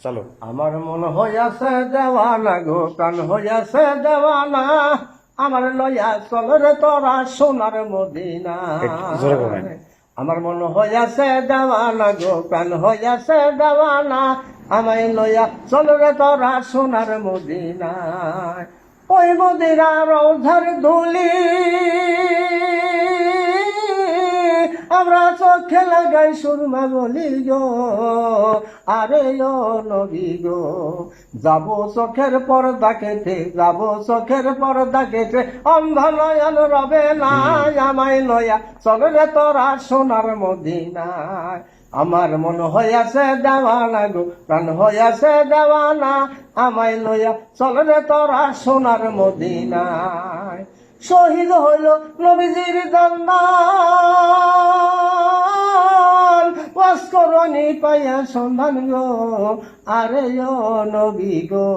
চলো। আমার মন হইয়াছে দেওয়ানা গো, প্রাণ হইয়াছে দেওয়ানা, আমার লইয়া চল রে তোরা সোনার মদিনা। জোরে বলেন। আমার মন হইয়াছে দেওয়ানা গো, প্রাণ হইয়াছে দেওয়ানা, আমায় লইয়া চল রে তোরা সোনার মদিনা। ওই মদিনার রৌধার ধুলি আমরা চোখে লাগাই সুরমা বলি গো, আরে ও নবী গো, যাবো চোখের পর্দা কেটে, যাবো চোখের পর্দা কেটে, অন্ধ নয়ন রবে না, আমায় লইয়া চল রে তোরা সোনার মদিনায়। আমার মন হইয়াছে দেওয়ানা গো, প্রাণ হইয়াছে দেওয়ানা, আমায় লইয়া চল রে তোরা সোনার মদিনায়। শহীদ হইল নবীজির জান্নাত, ওয়াসকরণী পাইয়া সন্ধান গো, আরে ও নবী গো।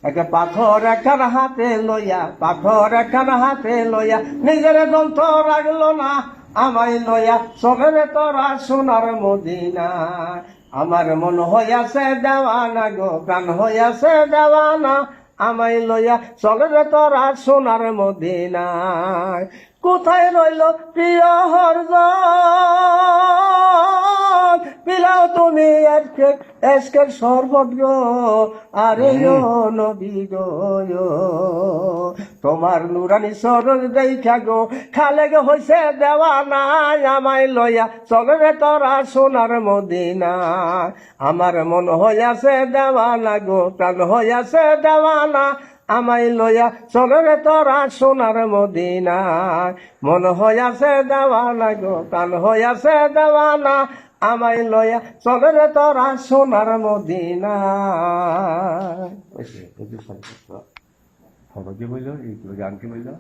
একটা পাথর একখান হাতে লইয়া, পাথর একখান হাতে লইয়া, নিজের দন্ত রাখলো না, আমায় লইয়া চলে রে তোরা সোনার মদিনা। আমার মন হইয়াছে দেওয়ানা গো, প্রাণ হইয়াছে দেওয়ানা, আমায় লইয়া চলে রে তোরা সোনার মদিনায়। কোথায় রইল প্রিয় হরজন, পিলাও তুমি এসকের শরবত গো, আরে ও নবী গো, তোমার নুরানি সরল দেখা গো, খালে গে হইছে দেওয়ানা, আমায় লইয়া চলে রে তোরা সোনার মদিনা। আমার মন হইয়াছে দেওয়ানা গো, প্রাণ হইয়াছে দেওয়ানা, আমায় লইয়া চলে রে তোরা সোনার মদিনা। মন হইয়াছে দেওয়ানা গো, প্রাণ হইয়াছে দেওয়ানা, আমায় লইয়া চলে রে তোরা সোনার মদিনা। কি বললো, এই গান কি বললো?